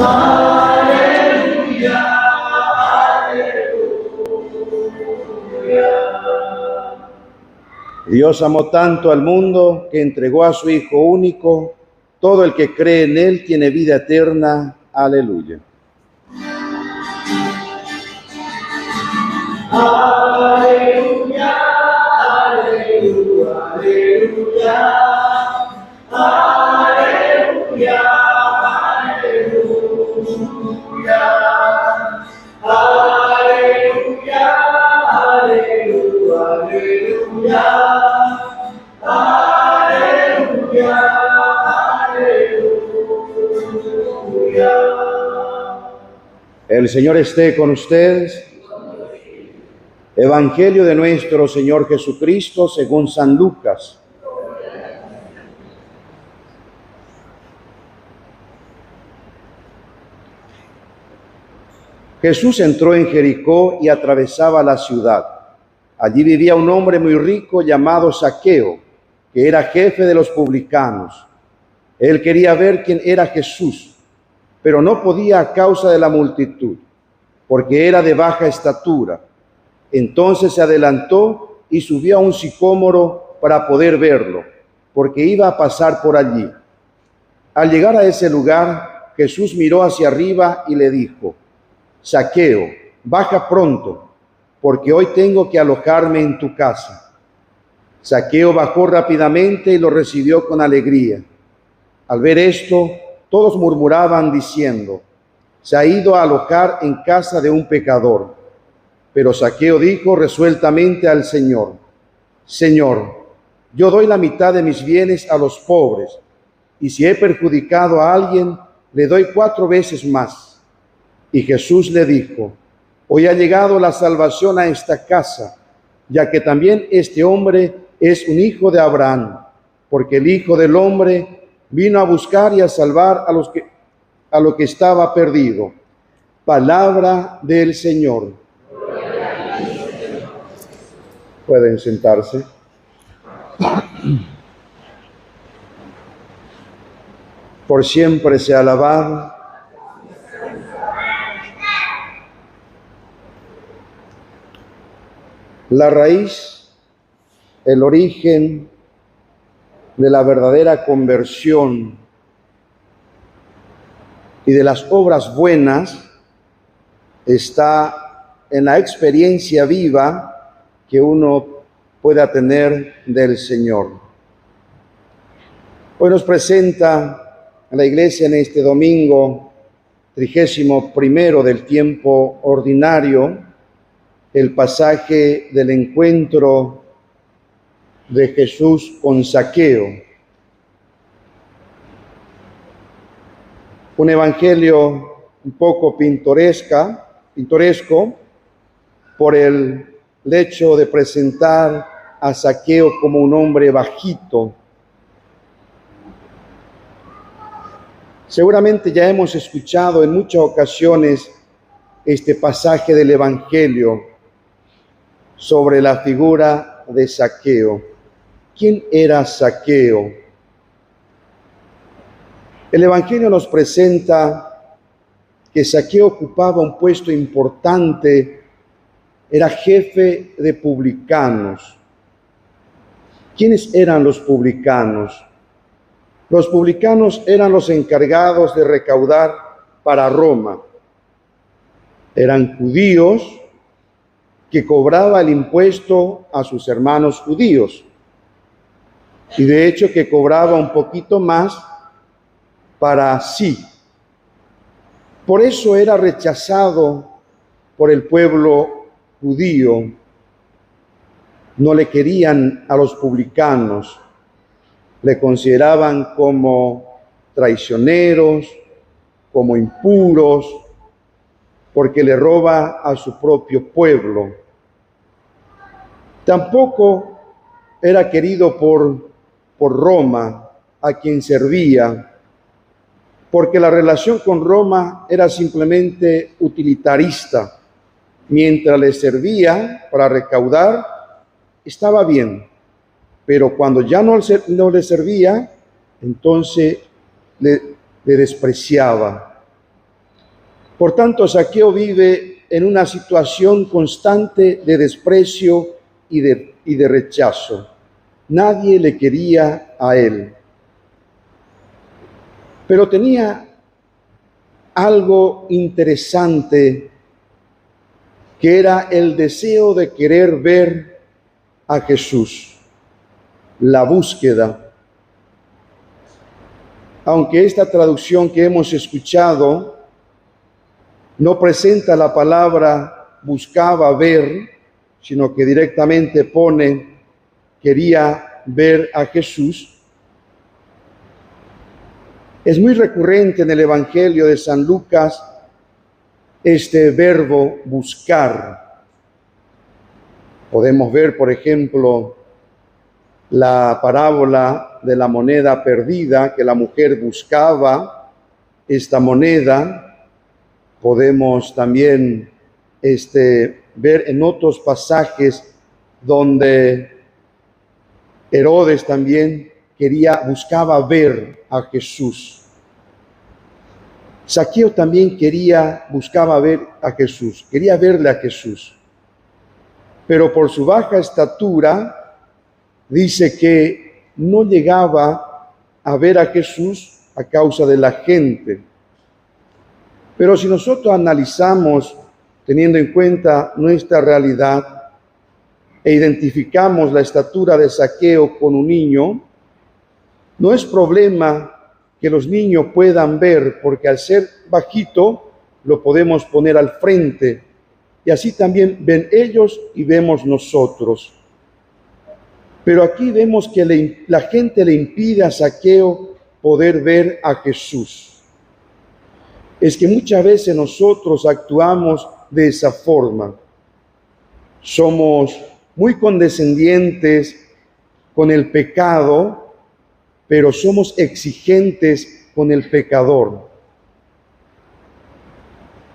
Aleluya, aleluya. Dios amó tanto al mundo que entregó a su Hijo único. Todo el que cree en Él tiene vida eterna. Aleluya. Aleluya, aleluya, aleluya. Aleluya, aleluya. Aleluya, aleluya, aleluya. Aleluya, aleluya. El Señor esté con ustedes. Evangelio de nuestro Señor Jesucristo según San Lucas. Jesús entró en Jericó y atravesaba la ciudad. Allí vivía un hombre muy rico llamado Zaqueo, que era jefe de los publicanos. Él quería ver quién era Jesús, pero no podía a causa de la multitud, porque era de baja estatura. Entonces se adelantó y subió a un sicómoro para poder verlo, porque iba a pasar por allí. Al llegar a ese lugar, Jesús miró hacia arriba y le dijo: Zaqueo, baja pronto, porque hoy tengo que alojarme en tu casa. Zaqueo bajó rápidamente y lo recibió con alegría. Al ver esto, todos murmuraban diciendo: se ha ido a alojar en casa de un pecador. Pero Zaqueo dijo resueltamente al Señor: Señor, yo doy la mitad de mis bienes a los pobres, y si he perjudicado a alguien, le doy 4 veces más. Y Jesús le dijo: hoy ha llegado la salvación a esta casa, ya que también este hombre es un hijo de Abraham, porque el Hijo del Hombre vino a buscar y a salvar a lo que estaba perdido. Palabra del Señor. Pueden sentarse. Por siempre sea alabado. La raíz, el origen de la verdadera conversión y de las obras buenas está en la experiencia viva que uno pueda tener del Señor. Hoy nos presenta a la Iglesia en este domingo 31 del tiempo ordinario el pasaje del encuentro de Jesús con Zaqueo. Un evangelio un poco pintoresco por el hecho de presentar a Zaqueo como un hombre bajito. Seguramente ya hemos escuchado en muchas ocasiones este pasaje del evangelio sobre la figura de Zaqueo. ¿Quién era Zaqueo? El evangelio nos presenta que Zaqueo ocupaba un puesto importante, era jefe de publicanos. ¿Quiénes eran los publicanos? Los publicanos eran los encargados de recaudar para Roma. Eran judíos que cobraba el impuesto a sus hermanos judíos, y de hecho que cobraba un poquito más para sí. Por eso era rechazado por el pueblo judío. No le querían a los publicanos, le consideraban como traicioneros, como impuros, porque le roba a su propio pueblo. Tampoco era querido por Roma, a quien servía, porque la relación con Roma era simplemente utilitarista. Mientras le servía para recaudar, estaba bien, pero cuando ya no le servía, entonces le despreciaba. Por tanto, Zaqueo vive en una situación constante de desprecio y de rechazo. Nadie le quería a él. Pero tenía algo interesante, que era el deseo de querer ver a Jesús, la búsqueda. Aunque esta traducción que hemos escuchado no presenta la palabra buscaba ver, sino que directamente pone quería ver a Jesús, es muy recurrente en el Evangelio de San Lucas este verbo buscar. Podemos ver, por ejemplo, la parábola de la moneda perdida, que la mujer buscaba esta moneda. Podemos también ver en otros pasajes donde Herodes también buscaba ver a Jesús. Zaqueo también buscaba ver a Jesús, quería verle a Jesús. Pero por su baja estatura, dice que no llegaba a ver a Jesús a causa de la gente. Pero si nosotros analizamos, teniendo en cuenta nuestra realidad, e identificamos la estatura de Zaqueo con un niño, no es problema que los niños puedan ver, porque al ser bajito lo podemos poner al frente, y así también ven ellos y vemos nosotros. Pero aquí vemos que la gente le impide a Zaqueo poder ver a Jesús. Es que muchas veces nosotros actuamos de esa forma. Somos muy condescendientes con el pecado, pero somos exigentes con el pecador.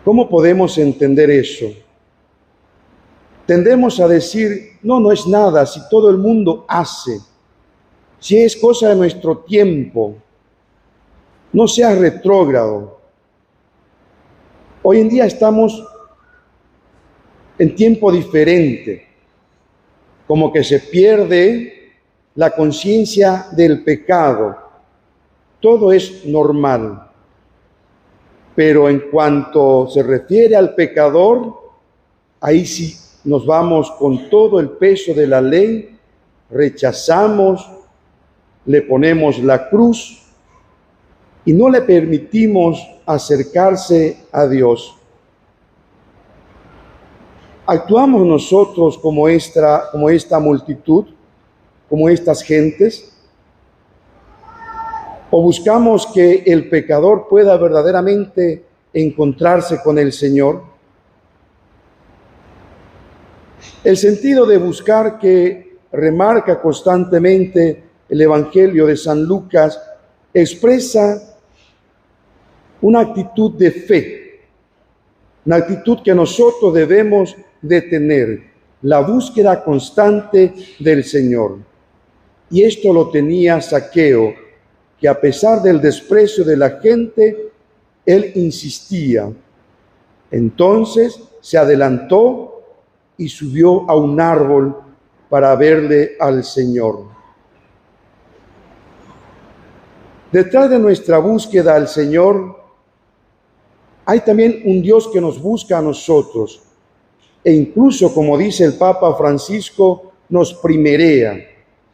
¿Cómo podemos entender eso? Tendemos a decir, no es nada, si todo el mundo hace, si es cosa de nuestro tiempo, no seas retrógrado. Hoy en día estamos en tiempo diferente, como que se pierde la conciencia del pecado. Todo es normal. Pero en cuanto se refiere al pecador, ahí sí nos vamos con todo el peso de la ley, rechazamos, le ponemos la cruz y no le permitimos acercarse a Dios. ¿Actuamos nosotros como esta multitud, como estas gentes? ¿O buscamos que el pecador pueda verdaderamente encontrarse con el Señor? El sentido de buscar que remarca constantemente el Evangelio de San Lucas expresa una actitud de fe, una actitud que nosotros debemos de tener, la búsqueda constante del Señor. Y esto lo tenía Zaqueo, que a pesar del desprecio de la gente, él insistía. Entonces se adelantó y subió a un árbol para verle al Señor. Detrás de nuestra búsqueda al Señor, hay también un Dios que nos busca a nosotros. E incluso, como dice el Papa Francisco, nos primerea.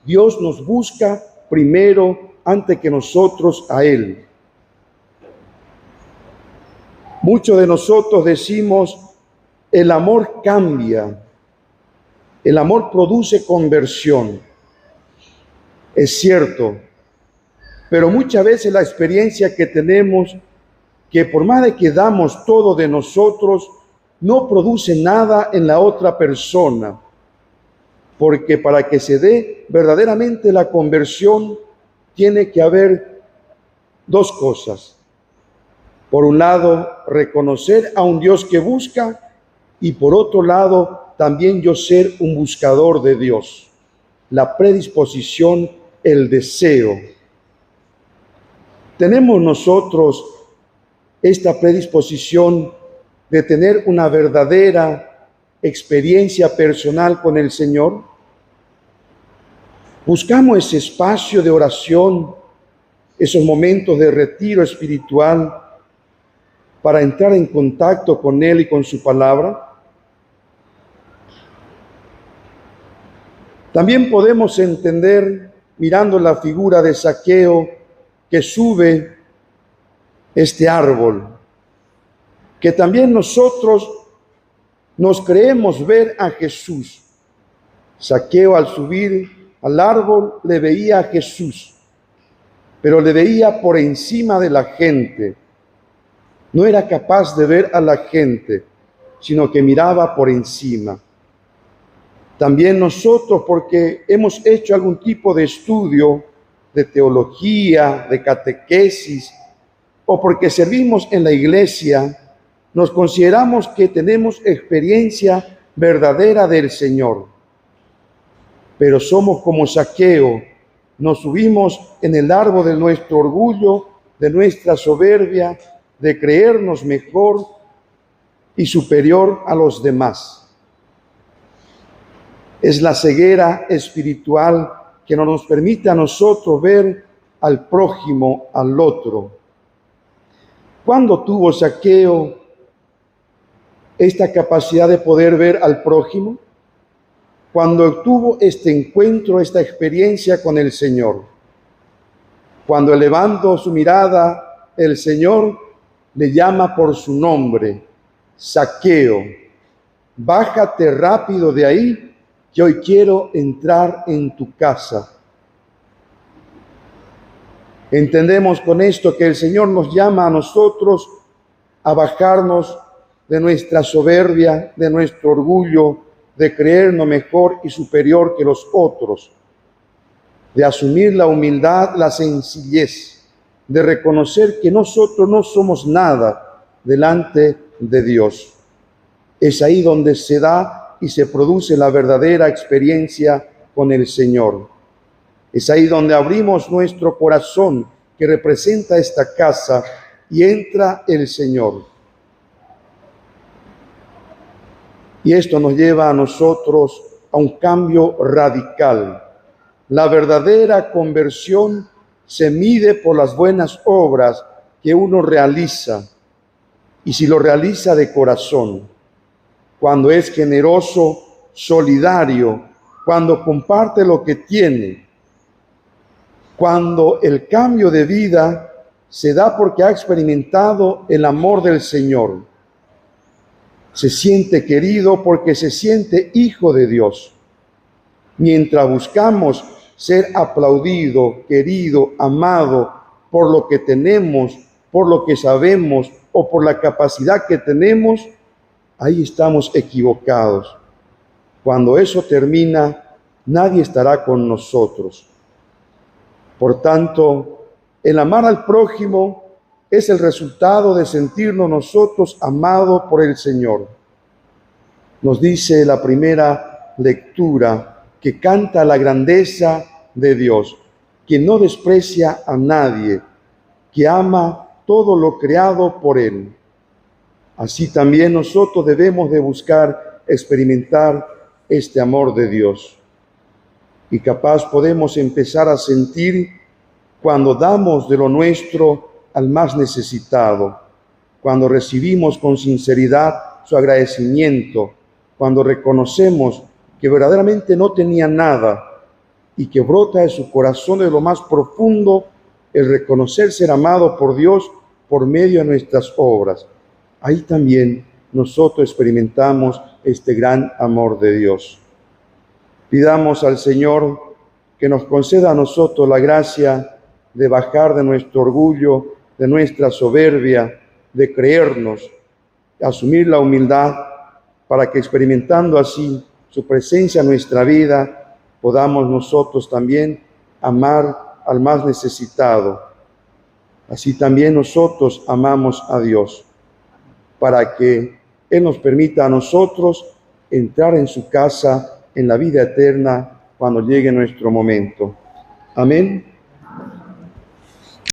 Dios nos busca primero antes que nosotros a Él. Muchos de nosotros decimos, el amor cambia, el amor produce conversión. Es cierto, pero muchas veces la experiencia que tenemos, que por más de que damos todo de nosotros, no produce nada en la otra persona, porque para que se dé verdaderamente la conversión, tiene que haber dos cosas. Por un lado, reconocer a un Dios que busca, y por otro lado, también yo ser un buscador de Dios. La predisposición, el deseo. Tenemos nosotros esta predisposición de tener una verdadera experiencia personal con el Señor? Buscamos ese espacio de oración, esos momentos de retiro espiritual para entrar en contacto con Él y con su palabra. También podemos entender, mirando la figura de Zaqueo, que sube este árbol, que también nosotros nos creemos ver a Jesús. Zaqueo, al subir al árbol, le veía a Jesús, pero le veía por encima de la gente. No era capaz de ver a la gente, sino que miraba por encima. También nosotros, porque hemos hecho algún tipo de estudio de teología, de catequesis, o porque servimos en la iglesia, nos consideramos que tenemos experiencia verdadera del Señor. Pero somos como Zaqueo, nos subimos en el árbol de nuestro orgullo, de nuestra soberbia, de creernos mejor y superior a los demás. Es la ceguera espiritual que no nos permite a nosotros ver al prójimo, al otro. ¿Cuándo tuvo Zaqueo esta capacidad de poder ver al prójimo? Cuando tuvo este encuentro, esta experiencia con el Señor. Cuando elevando su mirada, el Señor le llama por su nombre, Zaqueo, bájate rápido de ahí, que hoy quiero entrar en tu casa. Entendemos con esto que el Señor nos llama a nosotros a bajarnos de nuestra soberbia, de nuestro orgullo, de creernos mejor y superior que los otros, de asumir la humildad, la sencillez, de reconocer que nosotros no somos nada delante de Dios. Es ahí donde se da y se produce la verdadera experiencia con el Señor. Es ahí donde abrimos nuestro corazón, que representa esta casa, y entra el Señor. Y esto nos lleva a nosotros a un cambio radical. La verdadera conversión se mide por las buenas obras que uno realiza, y si lo realiza de corazón, cuando es generoso, solidario, cuando comparte lo que tiene, cuando el cambio de vida se da porque ha experimentado el amor del Señor. Se siente querido porque se siente hijo de Dios. Mientras buscamos ser aplaudido, querido, amado por lo que tenemos, por lo que sabemos o por la capacidad que tenemos, ahí estamos equivocados. Cuando eso termina, nadie estará con nosotros. Por tanto, el amar al prójimo es el resultado de sentirnos nosotros amados por el Señor. Nos dice la primera lectura que canta la grandeza de Dios, que no desprecia a nadie, que ama todo lo creado por Él. Así también nosotros debemos de buscar experimentar este amor de Dios. Y capaz podemos empezar a sentir cuando damos de lo nuestro al más necesitado, cuando recibimos con sinceridad su agradecimiento, cuando reconocemos que verdaderamente no tenía nada y que brota de su corazón de lo más profundo el reconocer ser amado por Dios por medio de nuestras obras. Ahí también nosotros experimentamos este gran amor de Dios. Pidamos al Señor que nos conceda a nosotros la gracia de bajar de nuestro orgullo, de nuestra soberbia, de creernos, asumir la humildad, para que experimentando así su presencia en nuestra vida, podamos nosotros también amar al más necesitado. Así también nosotros amamos a Dios, para que Él nos permita a nosotros entrar en su casa en la vida eterna cuando llegue nuestro momento. Amén.